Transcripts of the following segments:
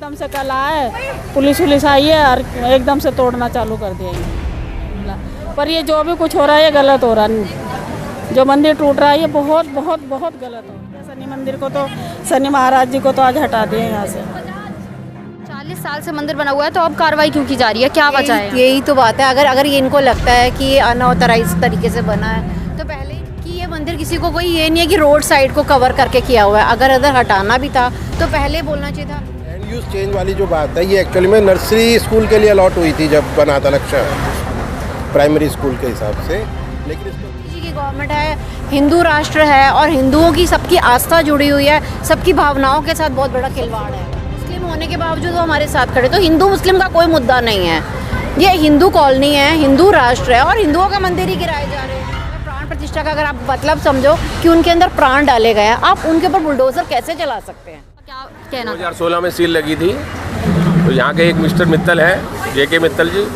एकदम से कल आए, पुलिस आई है और एकदम से तोड़ना चालू कर दिया ये। पर ये जो भी कुछ हो रहा है ये गलत हो रहा है। जो मंदिर टूट रहा है ये बहुत बहुत बहुत गलत हो रहा है। शनि मंदिर को तो, शनि महाराज जी को तो आज हटा दिए यहाँ से। 40 साल से मंदिर बना हुआ है तो अब कार्रवाई क्यों की जा रही है, क्या वजह है? यही तो बात है। अगर ये इनको लगता है कि ये अनऑथराइज तरीके से बना है तो पहले कि ये मंदिर किसी को कोई ये नहीं है कि रोड साइड को कवर करके किया हुआ है। अगर अगर हटाना भी था तो पहले बोलना चाहिए था। लैंड यूज चेंज वाली जो बात है ये एक्चुअली में नर्सरी स्कूल के लिए अलॉट हुई थी जब बना था लक्ष्य प्राइमरी स्कूल के हिसाब से। लेकिन इसको की गवर्नमेंट है, हिंदू राष्ट्र है और हिंदुओं की सबकी आस्था जुड़ी हुई है, सबकी भावनाओं के साथ बहुत बड़ा खिलवाड़ है। मुस्लिम होने के बावजूद वो हमारे साथ खड़े, तो हिंदू मुस्लिम का कोई मुद्दा नहीं है। ये हिंदू कॉलोनी है, हिंदू राष्ट्र है और हिंदुओं का मंदिर ही गिराए जा रहे हैं। प्राण प्रतिष्ठा का अगर आप मतलब समझो कि उनके अंदर प्राण डाले गए हैं, आप उनके ऊपर बुलडोजर कैसे चला सकते हैं? क्या कहना? 2016 में सील लगी थी, तो यहाँ के एक मिस्टर मित्तल हैं, जेके मित्तल जी,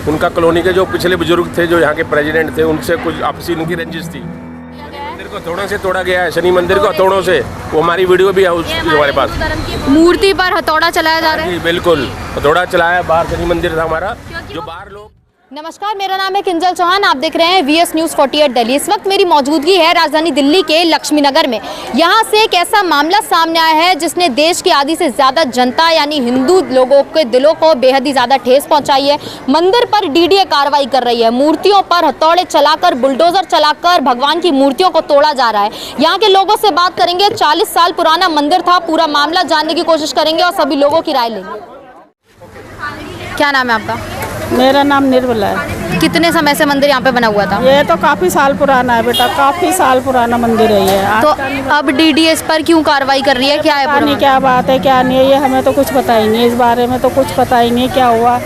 उनका कॉलोनी के जो पिछले बुजुर्ग थे जो यहाँ के प्रेसिडेंट थे, उनसे कुछ आपसी उनकी रंजिश थी। मंदिर को हथौड़ों से तोड़ा गया है, शनि मंदिर को हथौड़ों से। वो हमारी वीडियो भी है हमारे पास। मूर्ति पर हथौड़ा चलाया जा रहा है? जी बिल्कुल, हथौड़ा चलाया। बाहर शनि मंदिर था हमारा, जो बाहर लोग। नमस्कार, मेरा नाम है किंजल चौहान, आप देख रहे हैं वीएस न्यूज़ 48 दिल्ली। इस वक्त मेरी मौजूदगी है राजधानी दिल्ली के लक्ष्मी नगर में। यहाँ से एक ऐसा मामला सामने आया है जिसने देश की आधी से ज़्यादा जनता यानी हिंदू लोगों के दिलों को बेहद ही ज़्यादा ठेस पहुँचाई है। मंदिर पर डीडीए कार्रवाई कर रही है, मूर्तियों पर हथौड़े चलाकर, बुलडोजर चलाकर भगवान की मूर्तियों को तोड़ा जा रहा है। यहाँ के लोगों से बात करेंगे, 40 साल पुराना मंदिर था, पूरा मामला जानने की कोशिश करेंगे और सभी लोगों की राय लेंगे। क्या नाम है आपका? मेरा नाम निर्मला है। कितने समय से मंदिर यहाँ पे बना हुआ था? ये तो काफ़ी साल पुराना है बेटा, काफ़ी साल पुराना मंदिर है ये। तो अब डीडीएस पर क्यों कार्रवाई कर रही है, क्या है? पता नहीं क्या बात है क्या नहीं है, ये हमें तो कुछ पता ही नहीं, इस बारे में तो कुछ पता ही नहीं क्या हुआ।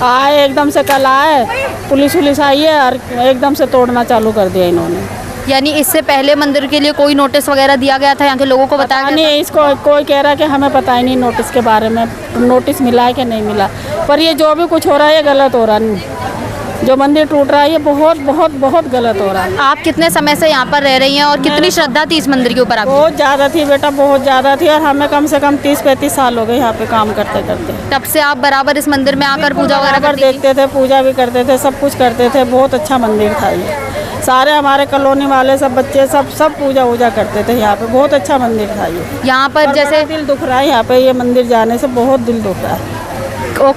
आए एकदम से कल आए, पुलिस आई है और एकदम से तोड़ना चालू कर दिया इन्होंने। यानी इससे पहले मंदिर के लिए कोई नोटिस वगैरह दिया गया था, यहाँ के लोगों को बताया गया नहीं? इसको कोई कह रहा है कि हमें पता ही नहीं नोटिस के बारे में, नोटिस मिला है कि नहीं मिला। पर ये जो भी कुछ हो रहा है ये गलत हो रहा है। जो मंदिर टूट रहा है ये बहुत बहुत बहुत गलत हो रहा है। आप कितने समय से यहाँ पर रह रही हैं और कितनी श्रद्धा थी इस मंदिर के ऊपर आपकी? बहुत ज़्यादा थी बेटा, बहुत ज़्यादा थी। और हमें कम से कम 30-35 साल हो गए यहाँ पे काम करते करते। तब से आप बराबर इस मंदिर में आकर पूजा वगैरह देखते थे, पूजा भी करते थे, सब कुछ करते थे। बहुत अच्छा मंदिर था ये। सारे हमारे कॉलोनी वाले सब बच्चे सब पूजा वूजा करते थे यहाँ पे। बहुत अच्छा मंदिर था ये। यहाँ पर जैसे दिल दुख रहा है यहाँ पे, ये मंदिर जाने से बहुत दिल दुख रहा है।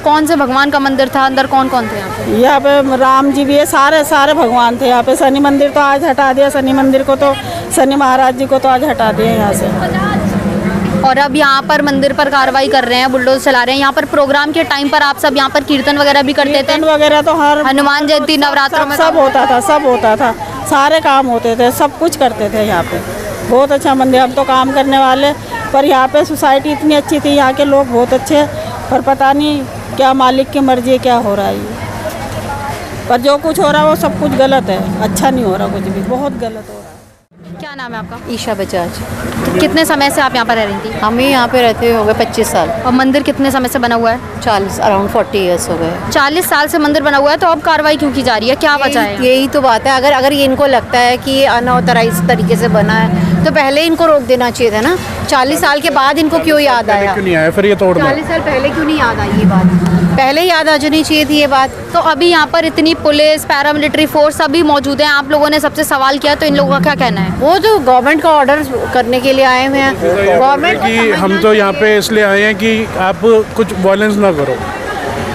कौन से भगवान का मंदिर था, अंदर कौन कौन थे यहाँ पे? यहाँ पे राम जी भी है, सारे भगवान थे यहाँ पे। शनि मंदिर तो आज हटा दिया, शनि मंदिर को तो, शनि महाराज जी को तो आज हटा दिया यहाँ से। और अब यहाँ पर मंदिर पर कार्रवाई कर रहे हैं, बुलडोजर चला रहे हैं। यहाँ पर प्रोग्राम के टाइम पर आप सब यहाँ पर कीर्तन वगैरह भी करते थे? कीर्तन वगैरह तो हर हनुमान जयंती, नवरात्रों में सब होता था, सारे काम होते थे, सब कुछ करते थे यहाँ पे। बहुत अच्छा मंदिर। हम तो काम करने वाले, पर यहाँ पे सोसाइटी इतनी अच्छी थी, यहाँ के लोग बहुत अच्छे, पर पता नहीं क्या मालिक की मर्जी क्या हो रहा है ये। पर जो कुछ हो रहा है वो सब कुछ गलत है, अच्छा नहीं हो रहा कुछ भी, बहुत गलत हो रहा है। क्या नाम है आपका? ईशा बजाज। तो कितने समय से आप यहाँ पर रह रही थी? हमें यहाँ पे रहते हुए हो गए 25 साल। और मंदिर कितने समय से बना हुआ है? 40 अराउंड 40 ईयर्स हो गए। 40 साल से मंदिर बना हुआ है तो अब कार्रवाई क्यों की जा रही है, क्या वजह है? यही तो बात है। अगर अगर ये इनको लगता है कि ये अनऑथराइज तरीके से बना है तो पहले इनको रोक देना चाहिए था ना। 40 साल के बाद इनको क्यों याद आया? क्यों नहीं आया फिर ये तोड़ना? 40 साल पहले क्यों नहीं याद आई ये बात? पहले याद आ जानी चाहिए थी ये बात। तो अभी यहाँ पर इतनी पुलिस, पैरामिलिट्री फोर्स सभी मौजूद हैं, आप लोगों ने सबसे सवाल किया, तो इन लोगों का क्या कहना है? वो जो गवर्नमेंट का ऑर्डर करने के लिए आए हुए हैं, गवर्नमेंट कि हम तो यहाँ पे इसलिए आए हैं कि आप कुछ वायलेंस ना करो।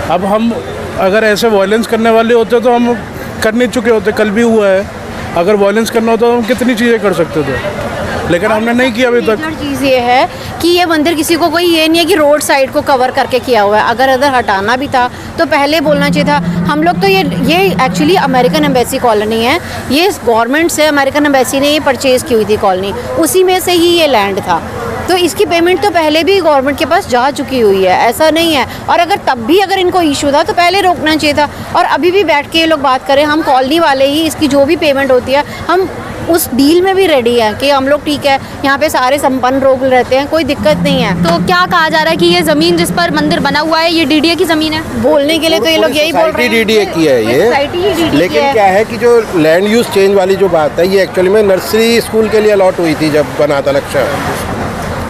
अब हम अगर ऐसे वायलेंस करने वाले होते तो हम कर नहीं चुके होते, कल भी हुआ है। अगर वायलेंस करना होता तो हम कितनी चीज़ें कर सकते थे, लेकिन हमने नहीं किया अभी तक। चीज़ ये है कि ये मंदिर किसी को कोई ये नहीं है कि रोड साइड को कवर करके किया हुआ है। अगर अगर हटाना भी था तो पहले बोलना चाहिए था। हम लोग तो ये एक्चुअली अमेरिकन एम्बेसी कॉलोनी है, ये गवर्नमेंट से अमेरिकन एम्बेसी ने ये परचेज़ की हुई थी कॉलोनी, उसी में से ही ये लैंड था। तो इसकी पेमेंट तो पहले भी गवर्नमेंट के पास जा चुकी हुई है, ऐसा नहीं है। और अगर तब भी अगर इनको इशू था तो पहले रोकना चाहिए था। और अभी भी बैठ के ये लोग बात करें, हम कॉलोनी वाले ही इसकी जो भी पेमेंट होती है हम उस डील में भी रेडी है कि हम लोग ठीक है, यहाँ पे सारे संपन्न लोग रहते हैं, कोई दिक्कत नहीं है। तो क्या कहा जा रहा है कि ये जमीन जिस पर मंदिर बना हुआ है ये डीडीए की जमीन है? बोलने के लिए तो ये लोग यही बोल रहे हैं, डीडीए की है ये। लेकिन क्या है कि जो लैंड यूज चेंज वाली जो बात है ये एक्चुअली में नर्सरी स्कूल के लिए अलॉट हुई थी जब बना था लक्ष्य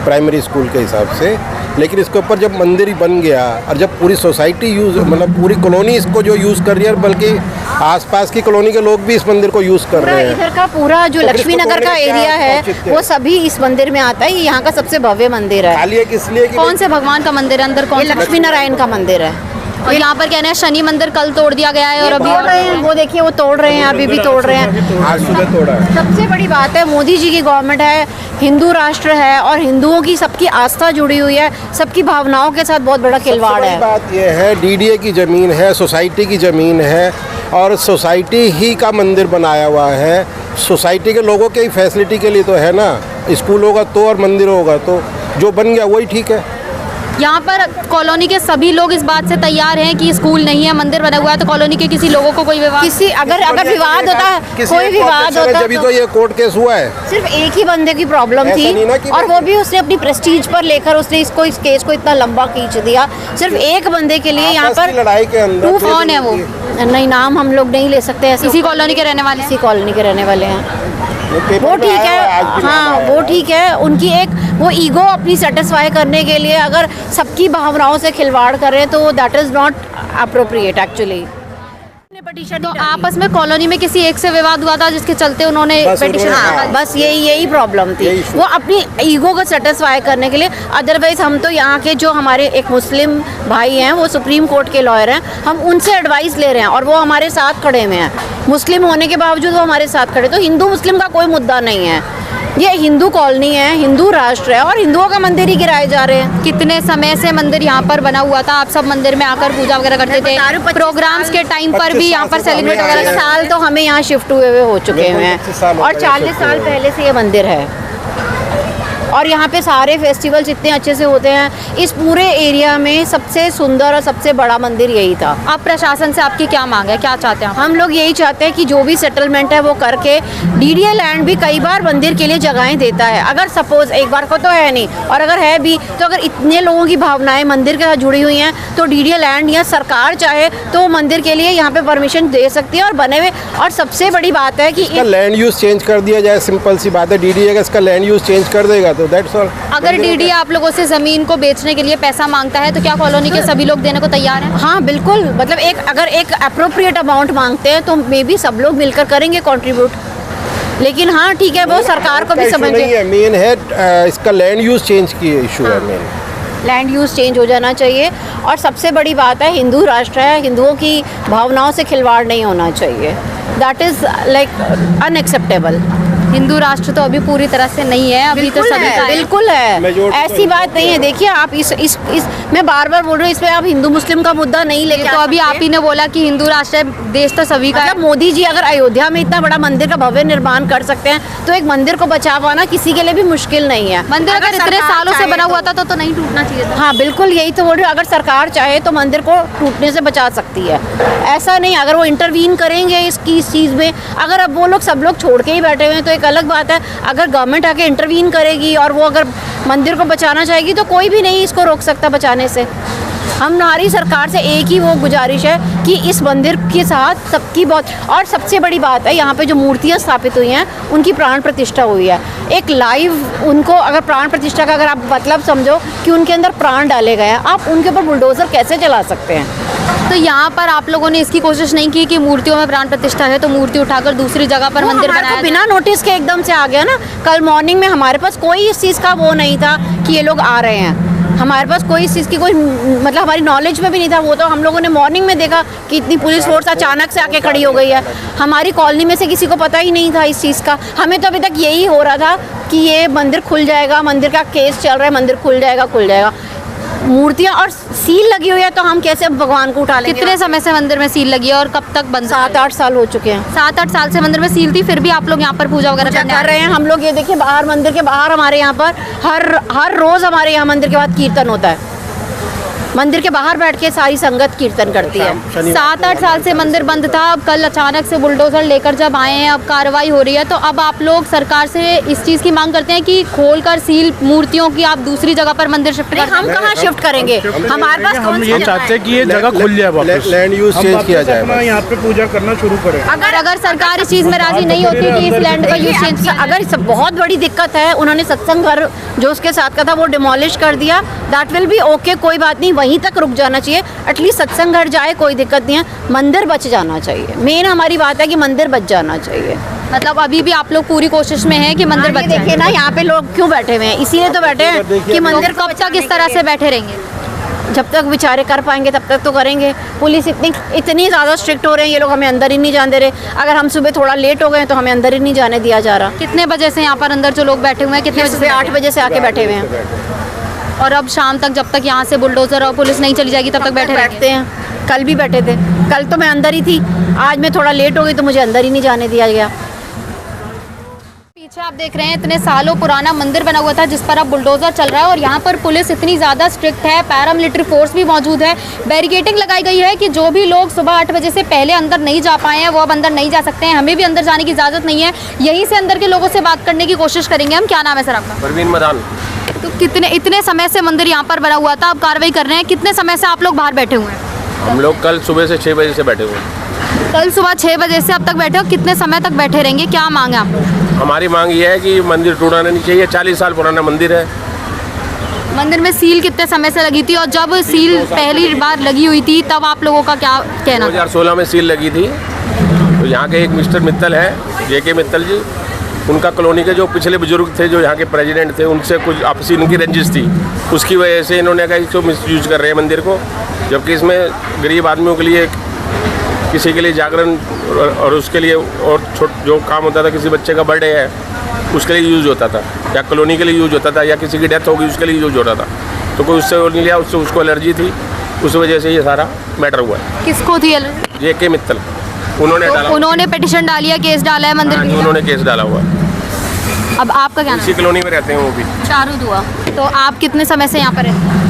प्राइमरी स्कूल के हिसाब से। लेकिन इसके ऊपर जब मंदिर ही बन गया और जब पूरी सोसाइटी यूज़ मतलब पूरी कॉलोनी इसको जो यूज़ कर रही है, बल्कि आसपास की कॉलोनी के लोग भी इस मंदिर को यूज़ कर रहे हैं। इधर का पूरा जो लक्ष्मी नगर का एरिया है वो सभी इस मंदिर में आता है। ये यहाँ का सबसे भव्य मंदिर है। खाली है किस लिए कि कौन से भगवान का मंदिर है अंदर? ये कौन सा? लक्ष्मी नारायण का मंदिर है। और यहाँ पर कहना है शनि मंदिर कल तोड़ दिया गया है और अभी तोड़ रहे हैं, वो देखिए वो तोड़ रहे हैं, अभी भी तोड़ रहे हैं। आज सुबह तोड़ा है। सबसे बड़ी बात है मोदी जी की गवर्नमेंट है, हिंदू राष्ट्र है और हिंदुओं की सबकी आस्था जुड़ी हुई है, सबकी भावनाओं के साथ बहुत बड़ा खिलवाड़ सबसे है। बड़ी बात यह है डीडीए की ज़मीन है, सोसाइटी की ज़मीन है और सोसाइटी ही का मंदिर बनाया हुआ है। सोसाइटी के लोगों के ही फैसिलिटी के लिए तो है ना। स्कूल होगा तो और मंदिर होगा तो जो बन गया वही ठीक है। यहाँ पर कॉलोनी के सभी लोग इस बात से तैयार हैं कि स्कूल नहीं है, मंदिर बना हुआ है, तो कॉलोनी के किसी लोगों को कोई विवाद किसी अगर विवाद होता है, कोई विवाद होता जब तो ये कोर्ट केस हुआ है। सिर्फ एक ही बंदे की प्रॉब्लम ऐसा थी नहीं ना कि और वो भी उसने अपनी प्रेस्टीज पर लेकर उसने इस केस को इतना लंबा खींच दिया। सिर्फ एक बंदे के लिए यहाँ आपस की पर लड़ाई के अंदर प्रूफ कौन है वो? नहीं, नाम हम लोग नहीं ले सकते ऐसे। इसी कॉलोनी के रहने वाले हैं। इसी कॉलोनी के रहने वाले हैं। पेपर वो में ठीक आया हुआ है, आज भी हाँ नाम आया वो है। ठीक है। उनकी एक वो ईगो अपनी सेटिस्फाई करने के लिए अगर सबकी भावनाओं से खिलवाड़ करें तो that is not appropriate actually. तो आपस में कॉलोनी में किसी एक से विवाद हुआ था जिसके चलते उन्होंने बस पिटीशन उन्होंने- हाँ, बस यही प्रॉब्लम थी। यही issue। वो अपनी ईगो को सेटिस्फाई करने के लिए। अदरवाइज हम तो यहाँ के जो हमारे एक मुस्लिम भाई हैं वो सुप्रीम कोर्ट के लॉयर हैं, हम उनसे एडवाइस ले रहे हैं और वो हमारे साथ खड़े हुए हैं। मुस्लिम होने के बावजूद वो हमारे साथ खड़े। तो हिंदू मुस्लिम का कोई मुद्दा नहीं है। ये हिंदू कॉलोनी है, हिंदू राष्ट्र है और हिंदुओं का मंदिर ही गिराए जा रहे हैं। कितने समय से मंदिर यहाँ पर बना हुआ था? आप सब मंदिर में आकर पूजा वगैरह करते थे? बता रही हूँ, 25 प्रोग्राम्स के टाइम पर भी 25 यहाँ पर साल से सेलिब्रेट हमें वगैरह आए करते? साल तो हमें यहाँ शिफ्ट हुए हुए हो चुके बिल्कुल, हैं 25 साल हो और गए 40 शिफ्ट साल हुए। पहले से ये मंदिर है। और यहाँ पे सारे फेस्टिवल्स इतने अच्छे से होते हैं। इस पूरे एरिया में सबसे सुंदर और सबसे बड़ा मंदिर यही था। अब प्रशासन से आपकी क्या मांग है, क्या चाहते हैं आप? हम लोग यही चाहते हैं कि जो भी सेटलमेंट है वो करके डीडीए लैंड भी कई बार मंदिर के लिए जगहें देता है। अगर सपोज एक बार को तो है नहीं और अगर है भी तो अगर इतने लोगों की भावनाएं मंदिर के साथ जुड़ी हुई हैं तो डीडीए लैंड या सरकार चाहे तो मंदिर के लिए यहाँ पे परमिशन दे सकती है और बने हुए। और सबसे बड़ी बात है कि इसका लैंड यूज चेंज कर दिया जाए। सिंपल सी बात है, डीडीए का इसका लैंड यूज चेंज कर देगा तो दैट्स ऑल। अगर डीडी आप लोगों से जमीन को बेचने के लिए पैसा मांगता है तो क्या कॉलोनी के सभी लोग देने को तैयार हैं? हाँ बिल्कुल, मतलब अगर एक अप्रोप्रिएट अमाउंट मांगते हैं तो मे बी सब लोग मिलकर करेंगे कंट्रीब्यूट। लेकिन हाँ ठीक है, वो सरकार को भी समझ नहीं है। मेन है इसका लैंड यूज चेंज की इशू है मेन। लैंड यूज़ चेंज हो जाना चाहिए। और सबसे बड़ी बात है हिंदू राष्ट्र है, हिंदुओं की भावनाओं से खिलवाड़ नहीं होना चाहिए। That is like unacceptable. Hindu राष्ट्र तो अभी पूरी तरह से नहीं है, अभी तो सभी का है। बिल्कुल है, Majority ऐसी तो बात नहीं है। देखिए आप इस मैं बार बार बोल रही हूँ, इसमें आप हिंदू मुस्लिम का मुद्दा नहीं लेके तो अभी आप ही ने बोला कि हिंदू राष्ट्र है, देश तो सभी का है। मतलब मोदी जी अगर अयोध्या में इतना बड़ा मंदिर का भव्य निर्माण कर सकते हैं तो एक मंदिर को बचा पाना किसी के लिए भी मुश्किल नहीं है। मंदिर अगर इतने सरकार सालों से चाहे बना हुआ था तो नहीं टूटना चाहिए था। हाँ बिल्कुल, यही तो बोल रही हूँ। अगर सरकार चाहे तो मंदिर को टूटने से बचा सकती है। ऐसा नहीं, अगर वो इंटरवीन करेंगे इस चीज़ में, अगर अब वो लोग सब लोग छोड़ के ही बैठे हुए हैं तो एक अलग बात है। अगर गवर्नमेंट आके इंटरवीन करेगी और वो अगर मंदिर को बचाना चाहेगी तो कोई भी नहीं इसको रोक सकता बचाने से। हमारी सरकार से एक ही वो गुजारिश है कि इस मंदिर के साथ सबकी बहुत। और सबसे बड़ी बात है यहाँ पे जो मूर्तियाँ स्थापित हुई हैं उनकी प्राण प्रतिष्ठा हुई है। एक लाइव उनको अगर प्राण प्रतिष्ठा का अगर आप मतलब समझो कि उनके अंदर प्राण डाले गए हैं, आप उनके ऊपर बुलडोज़र कैसे चला सकते हैं? तो यहाँ पर आप लोगों ने इसकी कोशिश नहीं की कि मूर्तियों में प्राण प्रतिष्ठा है तो मूर्ति उठाकर दूसरी जगह पर मंदिर हमारे बनाया को बिना नोटिस के एकदम से आ गया ना। कल मॉर्निंग में हमारे पास कोई इस चीज़ का वो नहीं था कि ये लोग आ रहे हैं। हमारे पास कोई इस चीज़ की कोई मतलब हमारी नॉलेज में भी नहीं था। वो तो हम लोगों ने मॉर्निंग में देखा कि इतनी पुलिस फोर्स अचानक से आके खड़ी हो गई है। हमारी कॉलोनी में से किसी को पता ही नहीं था इस चीज़ का। हमें तो अभी तक यही हो रहा था कि ये मंदिर खुल जाएगा, मंदिर का केस चल रहा है, मंदिर खुल जाएगा। मूर्तियाँ और सील लगी हुई है तो हम कैसे भगवान को उठा लेंगे? कितने समय से मंदिर में सील लगी है और कब तक बंद? 7-8 साल हो चुके हैं। 7-8 साल से मंदिर में सील थी, फिर भी आप लोग यहाँ पर पूजा वगैरह करने आ कर रहे हैं। हम लोग ये देखिए बाहर मंदिर के बाहर हमारे यहाँ पर हर रोज़ हमारे यहाँ मंदिर के बाद कीर्तन होता है। मंदिर के बाहर बैठ के सारी संगत कीर्तन करती है। 7-8 साल से मंदिर बंद था, अब कल अचानक से बुलडोजर लेकर जब आए हैं, अब कार्रवाई हो रही है, तो अब आप लोग सरकार से इस चीज़ की मांग करते हैं कि खोलकर सील मूर्तियों की आप दूसरी जगह पर मंदिर शिफ्ट करें। हम कहाँ शिफ्ट करेंगे, हमारे पास हम ये चाहते हैं कि ये जगह खुल जाए वापस, लैंड यूज चेंज किया जाए, अपना यहाँ पे पूजा करना शुरू करें। अगर सरकार इस चीज़ में राजी नहीं होती कि इस लैंड का यूज चेंज, अगर बहुत बड़ी दिक्कत है, उन्होंने सत्संग घर जो उसके साथ का था वो डिमोलिश कर दिया, दैट विल बी ओके, कोई बात नहीं, वहीं तक रुक जाना चाहिए। एटलीस्ट सत्संग घर जाए, कोई दिक्कत नहीं है, मंदिर बच जाना चाहिए। मेन हमारी बात है कि मंदिर बच जाना चाहिए। मतलब अभी भी आप लोग पूरी कोशिश में हैं कि मंदिर बच जाए। देखिए ना, यहाँ पे लोग क्यों बैठे हुए हैं, इसीलिए तो बैठे हैं कि मंदिर कब तक इस तरह से बैठे रहेंगे? जब तक बेचारे कर पाएंगे तब तक तो करेंगे। पुलिस इतनी ज़्यादा स्ट्रिक्ट हो रहे हैं, ये लोग हमें अंदर ही नहीं जाने दे रहे। अगर हम सुबह थोड़ा लेट हो गए तो हमें अंदर ही नहीं जाने दिया जा रहा। कितने बजे से यहाँ पर अंदर जो लोग बैठे हुए हैं, कितने बजे? सुबह 8 बजे से आके बैठे हुए हैं, और अब शाम तक जब तक यहाँ से बुलडोजर और पुलिस नहीं चली जाएगी तब तक बैठते हैं। कल भी बैठे थे, कल तो मैं अंदर ही थी, आज मैं थोड़ा लेट हो गई तो मुझे अंदर ही नहीं जाने दिया गया। पीछे आप देख रहे हैं इतने सालों पुराना मंदिर बना हुआ था जिस पर अब बुलडोजर चल रहा है, और यहाँ पर पुलिस इतनी ज़्यादा स्ट्रिक्ट है, पैरामिलिट्री फोर्स भी मौजूद है, बैरिकेडिंग लगाई गई है कि जो भी लोग सुबह 8 बजे से पहले अंदर नहीं जा पाए हैं वो अब अंदर नहीं जा सकते हैं। हमें भी अंदर जाने की इजाज़त नहीं है, यहीं से अंदर के लोगों से बात करने की कोशिश करेंगे हम। क्या नाम है सर आपका? परवीन मदान। तो इतने समय से मंदिर यहाँ पर बना हुआ था, अब कार्रवाई कर रहे हैं, कितने समय से आप लोग बाहर बैठे हुए हैं? हम लोग कल सुबह से 6 बजे से बैठे हुए हैं। कल सुबह 6 बजे से अब तक बैठे हो, कितने समय तक बैठे रहेंगे, क्या मांग है आपको? हमारी मांग ये है कि मंदिर टूटना नहीं चाहिए, 40 साल पुराना मंदिर है। मंदिर में सील कितने समय से लगी थी, और जब सील पहली बार लगी हुई थी तब आप लोगों का क्या कहना? 2016 में सील लगी थी। तो यहाँ के एक मिस्टर मित्तल हैं, JK मित्तल जी, उनका कॉलोनी के जो पिछले बुजुर्ग थे जो यहाँ के प्रेसिडेंट थे, उनसे कुछ आपसी उनकी रंजिश थी, उसकी वजह से इन्होंने कहा इसको मिसयूज कर रहे हैं मंदिर को, जबकि इसमें गरीब आदमियों के लिए, किसी के लिए जागरण और उसके लिए और जो काम होता था, किसी बच्चे का बर्थडे है उसके लिए यूज़ होता था, या कॉलोनी के लिए यूज़ होता था, या किसी की डेथ होगी उसके लिए यूज़ होता था, तो कोई उससे नहीं लिया, उससे उसको एलर्जी थी, उस वजह से ये सारा मैटर हुआ है। किसको थी एलर्जी? JK मित्तल, उन्होंने डाला, उन्होंने पिटिशन डाली है, केस डाला है मंदिर हाँ, उन्होंने केस डाला हुआ है। अब आपका क्या नाम? इसी कॉलोनी में रहते हैं वो भी। चारू दुआ। तो आप कितने समय से यहाँ पर रहते हैं?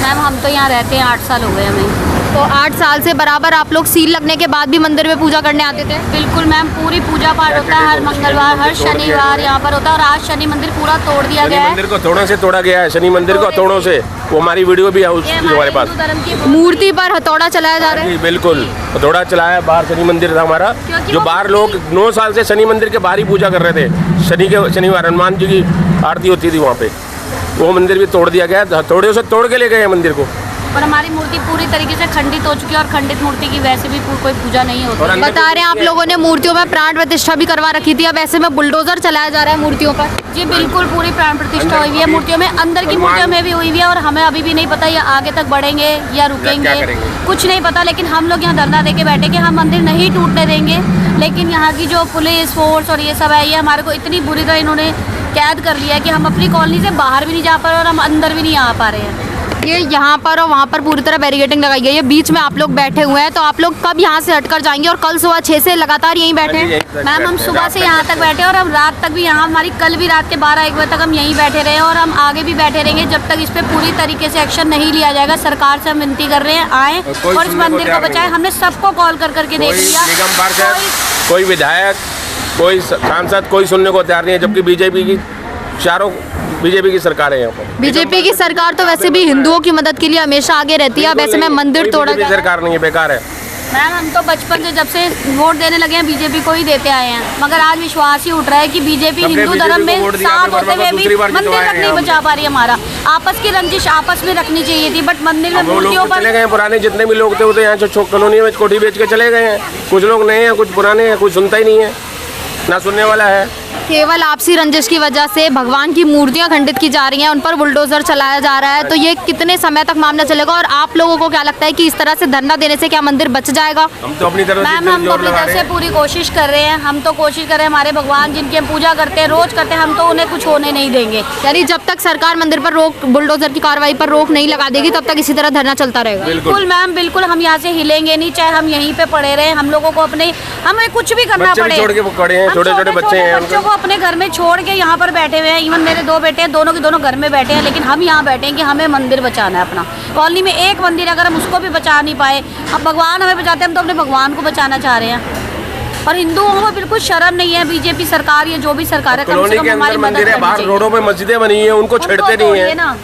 मैम हम तो यहाँ रहते हैं 8 साल हो गए हमें। तो 8 साल से बराबर आप लोग सील लगने के बाद भी मंदिर में पूजा करने आते थे? बिल्कुल मैम, पूरी पूजा पाठ होता है हर मंगलवार, हर शनिवार यहाँ पर होता है, और आज शनि मंदिर पूरा तोड़ दिया गया है। मंदिर को हथौड़ों से तोड़ा गया है, शनि मंदिर को हथौड़ों से, वो हमारी वीडियो भी है हमारे पास। हिंदू धर्म की मूर्ति पर हथौड़ा चलाया जा रहा है? जी बिल्कुल, हथौड़ा चलाया। बाहर शनि मंदिर था हमारा, जो बाहर लोग 9 साल से शनि मंदिर के बाहर ही पूजा कर रहे थे। शनिवार हनुमान जी की आरती होती थी वहाँ पे, वो मंदिर भी तोड़ दिया गया, हथौड़े से तोड़ के ले गए मंदिर को। पर हमारी मूर्ति पूरी तरीके से खंडित हो चुकी है, और खंडित मूर्ति की वैसे भी कोई पूजा नहीं होती। बता रहे हैं आप लोगों ने मूर्तियों में प्राण प्रतिष्ठा भी करवा रखी थी, अब ऐसे में बुलडोजर चलाया जा रहा है मूर्तियों पर? जी बिल्कुल, पूरी प्राण प्रतिष्ठा हुई है मूर्तियों में, अंदर की मूर्तियों में भी हुई हुई है, और हमें अभी भी नहीं पता ये आगे तक बढ़ेंगे या रुकेंगे, कुछ नहीं पता। लेकिन हम लोग यहाँ धरना देके बैठे कि हम मंदिर नहीं टूटने देंगे, लेकिन यहाँ की जो पुलिस फोर्स और ये सब है, ये हमारे को इतनी बुरी तरह इन्होंने कैद कर लिया है कि हम अपनी कॉलोनी से बाहर भी नहीं जा पा रहे और हम अंदर भी नहीं आ पा रहे हैं। ये यहाँ पर और वहाँ पर पूरी तरह बैरिकेडिंग लगाई गई है, बीच में आप लोग बैठे हुए हैं, तो आप लोग कब यहाँ से हटकर जाएंगे? और कल सुबह 6 से लगातार यहीं बैठे हैं? मैम हम सुबह से यहाँ तक बैठे और हम रात तक भी यहाँ, हमारी कल भी रात के 12-1 बजे तक हम यहीं बैठे रहे, और हम आगे भी बैठे रहेंगे जब तक इस पर पूरी तरीके से एक्शन नहीं लिया जाएगा। सरकार से हम विनती कर रहे हैं आए और इस मंदिर को बचाएं। हमने सबको कॉल कर करके देख लिया, निगम पार्षद, कोई विधायक, कोई सांसद, कोई सुनने को तैयार नहीं है, जबकि बीजेपी की सरकार है यहाँ पर। बीजेपी की सरकार तो वैसे भी हिंदुओं की मदद के लिए हमेशा आगे रहती है, अब ऐसे में मंदिर तोड़ा जा रहा है। सरकार नहीं है, बेकार है। मैम हम तो बचपन से जब से वोट देने लगे हैं बीजेपी को ही देते आए हैं, मगर आज विश्वास ही उठ रहा है कि बीजेपी हिंदू धर्म में साथ होते हुए भी मंदिर तक नहीं बचा पा रही है। हमारा आपस की रंजिश आपस में रखनी चाहिए थी, बट मंदिर में मूर्तियों पर चले गए। पुराने जितने भी लोग थे वो तो यहाँ कॉलोनी में कोठी बेच के चले गए हैं। कुछ लोग नए हैं, कुछ पुराने हैं, कुछ सुनता ही नहीं है, ना सुनने वाला है। केवल आपसी रंजिश की वजह से भगवान की मूर्तियां खंडित की जा रही हैं, उन पर बुलडोजर चलाया जा रहा है, तो ये कितने समय तक मामला चलेगा? और आप लोगों को क्या लगता है कि इस तरह से धरना देने से क्या मंदिर बच जाएगा? हम तो अपनी तरफ मैम हम अपनी तरफ से पूरी कोशिश कर रहे हैं, हम तो कोशिश कर रहे हैं, हमारे भगवान जिनकी हम पूजा करते हैं, रोज करते हैं, हम तो उन्हें कुछ होने नहीं देंगे। यानी जब तक सरकार मंदिर पर रोक, बुलडोजर की कार्रवाई पर रोक नहीं लगा देगी तब तक इसी तरह धरना चलता रहेगा? बिल्कुल मैम, बिल्कुल हम यहाँ से हिलेंगे नहीं, चाहे हम यहीं पे पड़े रहे। हम लोगों को अपने, हमें कुछ भी करना पड़े, छोटे-छोटे बच्चे हैं, बच्चों को अपने घर में छोड़ के यहाँ पर बैठे हुए हैं। इवन मेरे 2 बेटे हैं, दोनों के दोनों घर में बैठे हैं, लेकिन हम यहाँ बैठे हैं कि हमें मंदिर बचाना है अपना, कॉलोनी में एक मंदिर अगर हम उसको भी बचा नहीं पाए, अब भगवान हमें बचाते हैं, हम तो अपने भगवान को बचाना चाह रहे हैं। और हिंदुओं को बिल्कुल शर्म नहीं है, बीजेपी सरकार या जो भी सरकार है, कॉलोनी के अंदर मंदिर है, बाहर रोडों पे मस्जिदें बनी है, उनको छेड़ते नहीं है ना।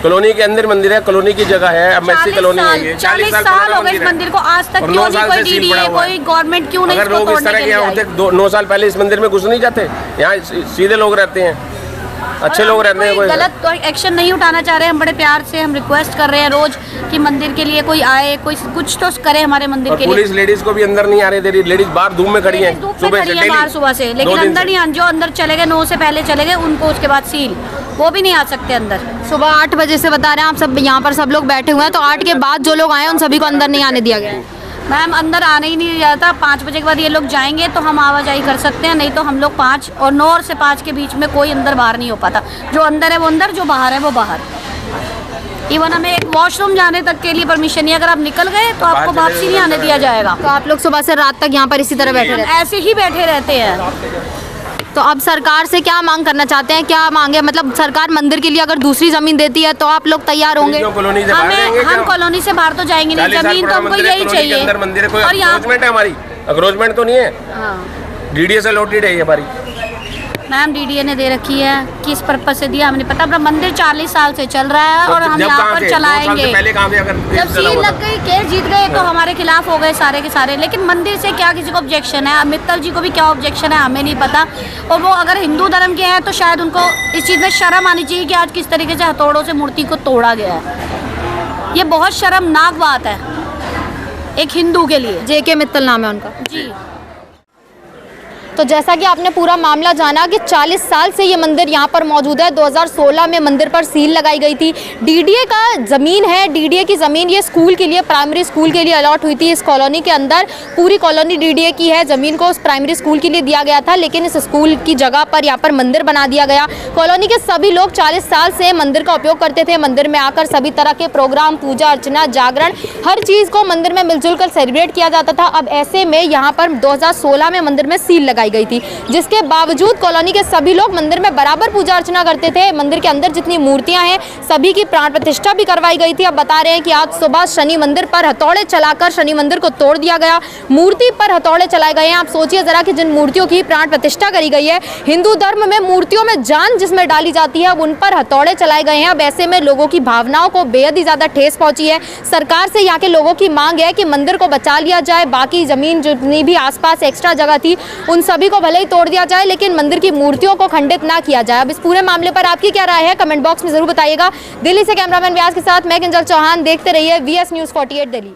कॉलोनी के अंदर मंदिर है, कॉलोनी की जगह है, एमएससी कॉलोनी है ये। 40 साल हो गए इस मंदिर को, आज तक क्यों नहीं कोई डीडीए, कोई गवर्नमेंट क्यों नहीं इसको तोड़ने के लिए आई? अगर लोग इस तरह के यहाँ होते 9 साल पहले इस मंदिर में घुस नहीं जाते, यहाँ सीधे लोग रहते हैं, अच्छे लोग रहते हैं, कोई गलत एक्शन नहीं उठाना चाह रहे हैं। हम बड़े प्यार से हम रिक्वेस्ट कर रहे हैं रोज कि मंदिर के लिए कोई आए, कोई कुछ तो करे हमारे मंदिर के लिए। पुलिस लेडीज को भी अंदर नहीं आने दे रही, लेडीज बाहर धूप में खड़ी हैं सुबह से, लेकिन अंदर नहीं आने, जो अंदर चले गए 9 से पहले चले गए उनको उसके बाद सील, वो भी नहीं आ सकते अंदर। सुबह 8 बजे से बता रहे हैं आप सब यहाँ पर सब लोग बैठे हुए हैं, तो 8 के बाद जो लोग आए उन सभी को अंदर नहीं आने दिया गया है। मैम अंदर आने ही नहीं दिया था, 5 बजे के बाद ये लोग जाएंगे तो हम आवाजाही कर सकते हैं, नहीं तो हम लोग 5 और 9 और से 5 के बीच में कोई अंदर बाहर नहीं हो पाता। जो अंदर है वो अंदर, जो बाहर है वो बाहर। इवन हमें एक वॉशरूम जाने तक के लिए परमिशन नहीं, अगर आप निकल गए तो आपको वापसी नहीं आने दिया जाएगा। तो आप लोग सुबह से रात तक यहाँ पर इसी तरह बैठे रहते हैं? ऐसे ही बैठे रहते हैं। तो अब सरकार से क्या मांग करना चाहते हैं, क्या मांगे? मतलब सरकार मंदिर के लिए अगर दूसरी जमीन देती है तो आप लोग तैयार होंगे? हम कॉलोनी से बाहर तो जाएंगे नहीं, जमीन तो हमको यही चाहिए। और यहाँ हमारी अग्रोजमेंट तो नहीं है, डीडीए से लौटी रही है हमारी। मैम डीडीए ने दे रखी है, किस पर्पज से दिया हमें नहीं पता। अपना मंदिर 40 साल से चल रहा है और हम यहाँ पर चलाएंगे। जब सील लग गई, केस जीत गए तो हमारे खिलाफ हो गए सारे के सारे, लेकिन मंदिर से क्या किसी को ऑब्जेक्शन है? मित्तल जी को भी क्या ऑब्जेक्शन है हमें नहीं पता। और वो अगर हिंदू धर्म के हैं तो शायद उनको इस चीज़ में शर्म आनी चाहिए कि आज किस तरीके से हथौड़ों से मूर्ति को तोड़ा गया है। ये बहुत शर्मनाक बात है एक हिंदू के लिए। जेके मित्तल नाम है उनका जी। तो जैसा कि आपने पूरा मामला जाना कि 40 साल से ये मंदिर यहाँ पर मौजूद है। 2016 में मंदिर पर सील लगाई गई थी। डीडीए का ज़मीन है, डीडीए की ज़मीन ये स्कूल के लिए, प्राइमरी स्कूल के लिए अलॉट हुई थी। इस कॉलोनी के अंदर पूरी कॉलोनी डीडीए की है, ज़मीन को उस प्राइमरी स्कूल के लिए दिया गया था, लेकिन इस स्कूल की जगह पर यहाँ पर मंदिर बना दिया गया। कॉलोनी के सभी लोग 40 साल से मंदिर का उपयोग करते थे। मंदिर में आकर सभी तरह के प्रोग्राम, पूजा अर्चना, जागरण, हर चीज़ को मंदिर में मिलजुल कर सेलिब्रेट किया जाता था। अब ऐसे में यहाँ पर 2016 में मंदिर में सील लगाई गई थी, जिसके बावजूद कॉलोनी के सभी लोग मंदिर में बराबर पूजा अर्चना करते थे। मंदिर के अंदर जितनी मूर्तियां हैं सभी की प्राण प्रतिष्ठा भी करवाई गई थी। अब बता रहे हैं कि आज सुबह शनि मंदिर पर हथौड़े चलाकर शनि मंदिर को तोड़ दिया गया, मूर्ति पर हथौड़े चलाए गए हैं। आप सोचिए जरा कि जिन मूर्तियों की प्राण प्रतिष्ठा करी गई है, हिंदू धर्म में मूर्तियों में जान जिसमें डाली जाती है, अब उन पर हथौड़े चलाए गए हैं। अब ऐसे में लोगों की भावनाओं को बेहद ही ज्यादा ठेस पहुंची है। सरकार से यहाँ के लोगों की मांग है कि मंदिर को बचा लिया जाए, बाकी जमीन जितनी भी आसपास एक्स्ट्रा जगह थी उन सभी को भले ही तोड़ दिया जाए, लेकिन मंदिर की मूर्तियों को खंडित ना किया जाए। अब इस पूरे मामले पर आपकी क्या राय है, कमेंट बॉक्स में जरूर बताइएगा। दिल्ली से कैमरामैन व्यास के साथ मैं किंजल चौहान, देखते रहिए VS News 48 दिल्ली।